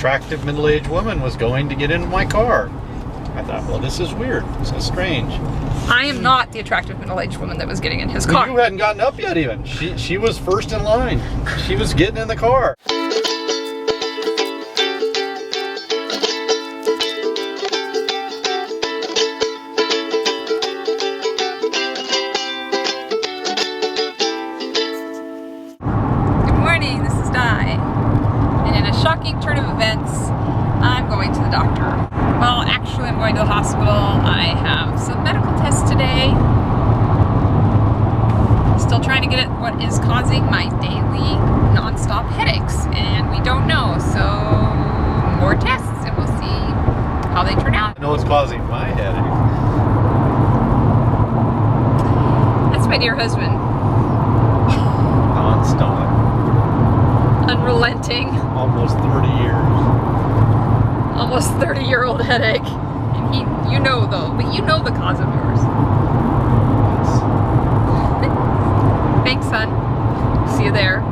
attractive middle-aged woman was going to get into my car. I thought, well, this is weird. This is strange. I am not the attractive middle-aged woman that was getting in his car. You hadn't gotten up yet even. She was first in line. She was getting in the car. Good morning, this is Di. And in a shocking turn of events, I'm going to the doctor. Well, actually, I'm going to the hospital. I have some medical tests today. Still trying to get at what is causing my daily non-stop headaches, and we don't know. So, more tests, and we'll see how they turn out. I know what's causing my headache. That's my dear husband. Non-stop. Unrelenting. Almost 30 years. Almost 30-year-old headache. And you know though, but you know the cause of yours. Thanks, son. See you there.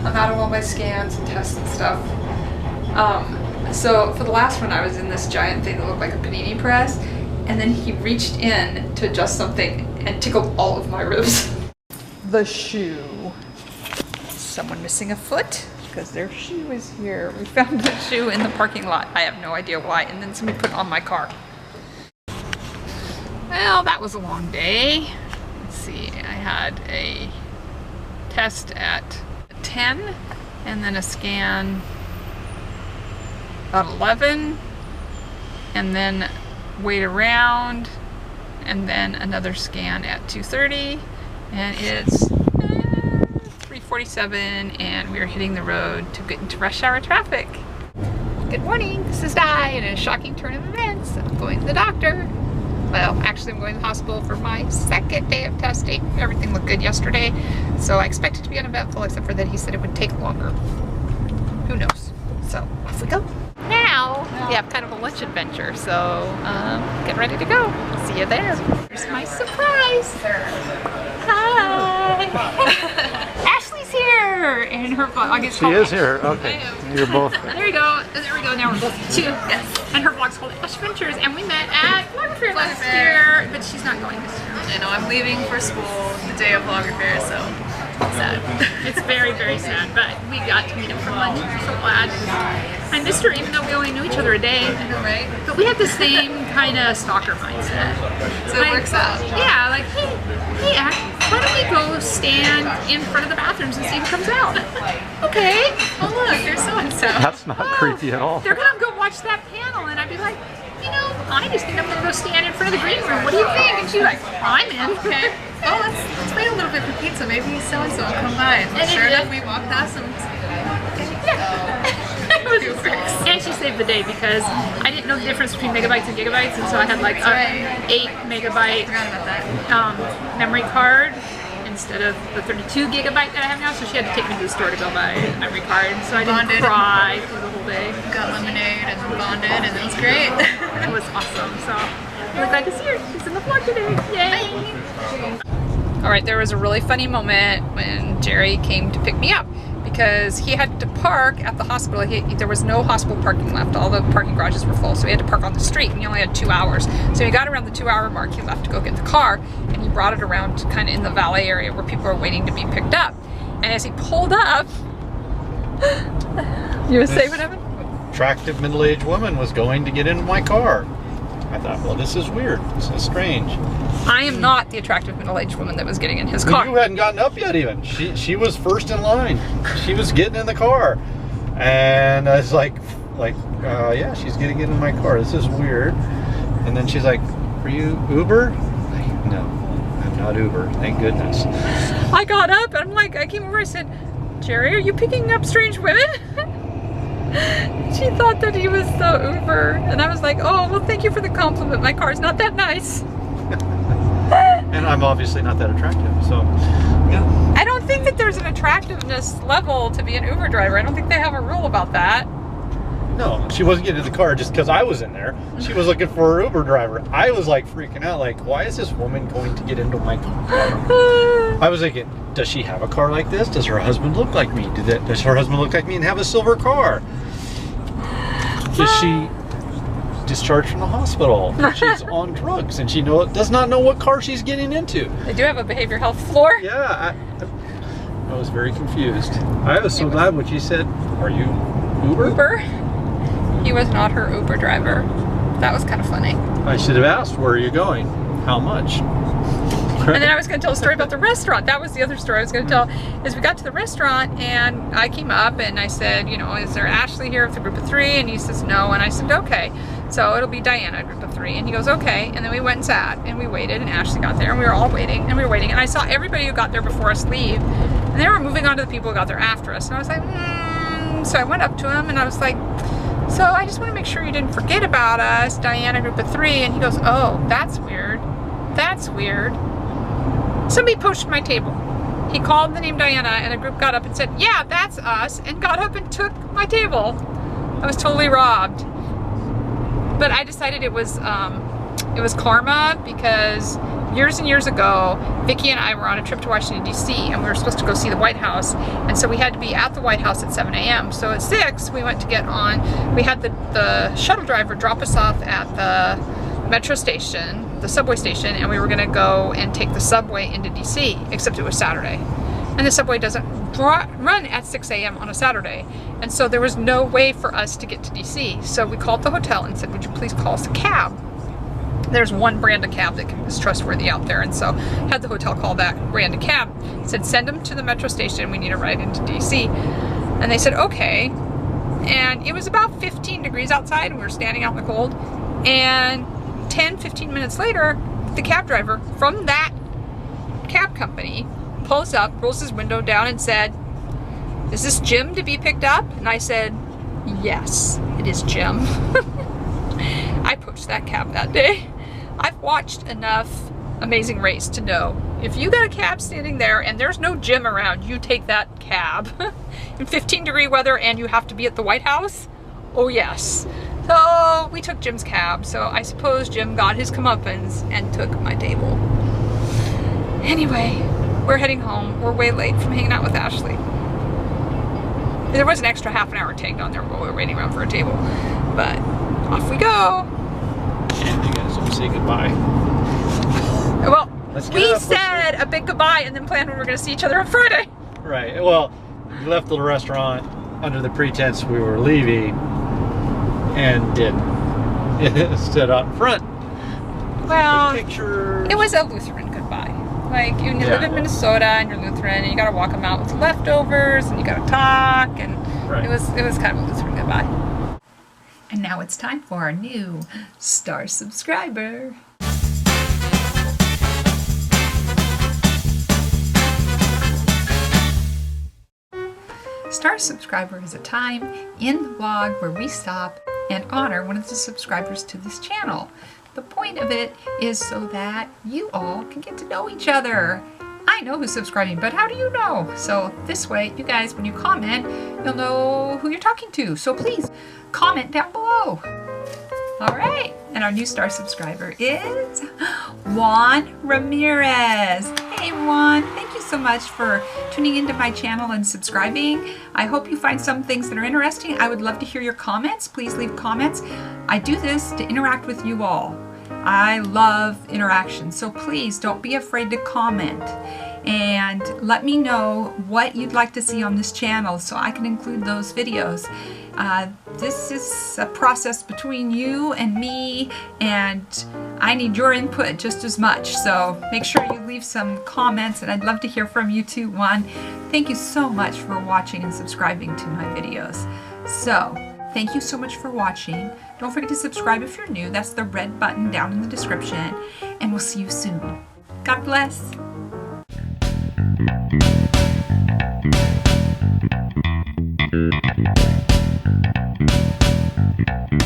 I'm out of all my scans and tests and stuff. So for the last one, I was in this giant thing that looked like a panini press, and then he reached in to adjust something and tickled all of my ribs. The shoe. Someone missing a foot because their shoe is here. We found the shoe in the parking lot. I have no idea why, and then somebody put it on my car. Well, that was a long day. Let's see, I had a test at 10 and then a scan about 11 and then wait around and then another scan at 2:30, and it's 3:47 and we are hitting the road to get into rush hour traffic. Good morning, this is Di, and in a shocking turn of events, I'm going to the doctor. Well, actually I'm going to the hospital for my second day of testing. Everything looked good yesterday, so I expect it to be uneventful, except for that he said it would take longer. Who knows? So, off we go. Now, we have kind of a lunch adventure, so get ready to go. See you there. Here's my surprise. Hi! Ashley's here! And her vlog, I guess She is here. Okay. You're both. There we go. There we go. Now we're both two. Yes. And her vlog's called Ash Ventures, and we met at Vlogger Fair last year, but she's not going this year. I know, I'm leaving for school the day of Vlogger Fair, so sad. It's very, very sad, but we got to meet him for lunch. I'm so glad. I missed her even though we only knew each other a day. I know, right? But we had the same kind of stalker mindset. So it works out. Yeah, like, hey, Ash, why don't we go stand in front of the bathrooms and see who comes out? Okay. Oh look, there's so-and-so. That's not creepy at all. They're gonna go watch that panel, and I'd be like, you know, I just think I'm gonna go stand in front of the green room. What do you think? And she's like, I'm in. Okay. Oh, let's wait a little bit for pizza. Maybe so-and-so will come by. And sure enough, we walk past them. And she saved the day because I didn't know the difference between megabytes and gigabytes, and so I had like a 8 megabyte memory card instead of the 32 gigabyte that I have now, so she had to take me to the store to go buy a memory card, so I didn't cry through the whole day. Got lemonade and bonded, and it was great. It was awesome, so I'm glad to see her. She's in the vlog today. Yay! Alright, there was a really funny moment when Jerry came to pick me up because he had to park at the hospital. There was no hospital parking left. All the parking garages were full, so he had to park on the street, and he only had 2 hours. So he got around the 2-hour mark, he left to go get the car, and he brought it around kind of in the valet area where people were waiting to be picked up. And as he pulled up, you were saying what happened? Attractive middle-aged woman was going to get into my car. I thought, well, this is weird. This is strange. I am not the attractive middle-aged woman that was getting in his car. You hadn't gotten up yet even. She was first in line. She was getting in the car. And I was like, yeah, she's getting in my car. This is weird. And then she's like, are you Uber? No, I'm not Uber. Thank goodness. I got up and I'm like, I came over, I said, Jerry, are you picking up strange women? She thought that he was the Uber, and I was like, oh, well, thank you for the compliment. My car's not that nice. And I'm obviously not that attractive, so yeah. I don't think that there's an attractiveness level to be an Uber driver. I don't think they have a rule about that. No, she wasn't getting in the car just because I was in there. She was looking for her Uber driver. I was like freaking out, like, why is this woman going to get into my car? I was thinking, does she have a car like this? Does her husband look like me? Does her husband look like me and have a silver car? Is she discharged from the hospital? She's on drugs and she does not know what car she's getting into. They do have a behavior health floor. Yeah, I was very confused. I was so glad when she said, are you Uber? Uber? He was not her Uber driver. That was kind of funny. I should have asked, where are you going? How much? And then I was going to tell a story about the restaurant. That was the other story I was going to tell. Is we got to the restaurant and I came up and I said, you know, is there Ashley here with the group of 3? And he says no. And I said, okay. So it'll be Diana, group of 3. And he goes, okay. And then we went and sat and we waited and Ashley got there and we were all waiting and we were waiting. And I saw everybody who got there before us leave. And they were moving on to the people who got there after us. And I was like, So I went up to him and I was like, so I just want to make sure you didn't forget about us, Diana, group of 3. And he goes, oh, that's weird. That's weird. Somebody pushed my table. He called the name Diana and a group got up and said, yeah, that's us, and got up and took my table. I was totally robbed. But I decided it was karma because years and years ago, Vicki and I were on a trip to Washington, D.C. and we were supposed to go see the White House. And so we had to be at the White House at 7 a.m. So at 6, we went to get on. We had the shuttle driver drop us off at the metro station, the subway station, and we were gonna go and take the subway into D.C., except it was Saturday. And the subway doesn't run at 6 a.m. on a Saturday. And so there was no way for us to get to D.C. So we called the hotel and said, would you please call us a cab? There's one brand of cab that is trustworthy out there, and so had the hotel call that brand of cab. Said, send them to the metro station, we need a ride into DC. And they said, okay. And it was about 15 degrees outside, and we were standing out in the cold. And 10-15 minutes later, the cab driver from that cab company pulls up, rolls his window down and said, is this Jim to be picked up? And I said, yes, it is Jim. I pushed that cab that day. I've watched enough Amazing Race to know if you got a cab standing there and there's no Jim around, you take that cab. In 15-degree weather and you have to be at the White House? Oh yes. So we took Jim's cab, so I suppose Jim got his comeuppance and took my table. Anyway, we're heading home. We're way late from hanging out with Ashley. There was an extra half an hour tagged on there while we were waiting around for a table, but off we go. And you guys don't say goodbye. Well, we said a big goodbye and then planned when we were going to see each other on Friday. Right. Well, we left the restaurant under the pretense we were leaving and didn't. Stood out front. Well, pictures. It was a Lutheran goodbye. Like, you live in Minnesota and you're Lutheran and you got to walk them out with leftovers and you got to talk, and right. it was kind of a Lutheran goodbye. And now it's time for our new Star subscriber. Star subscriber is a time in the vlog where we stop and honor one of the subscribers to this channel. The point of it is so that you all can get to know each other. I know who's subscribing, but how do you know? So this way, you guys, when you comment, you'll know who you're talking to. So please, comment down below. All right, and our new Star subscriber is Juan Ramirez. Hey Juan, thank you so much for tuning into my channel and subscribing. I hope you find some things that are interesting. I would love to hear your comments. Please leave comments. I do this to interact with you all. I love interaction, so please don't be afraid to comment and let me know what you'd like to see on this channel so I can include those videos. This is a process between you and me, and I need your input just as much, so make sure you leave some comments, and I'd love to hear from you too, Juan. Thank you so much for watching and subscribing to my videos. So, thank you so much for watching. Don't forget to subscribe if you're new. That's the red button down in the description. And we'll see you soon. God bless. Bye.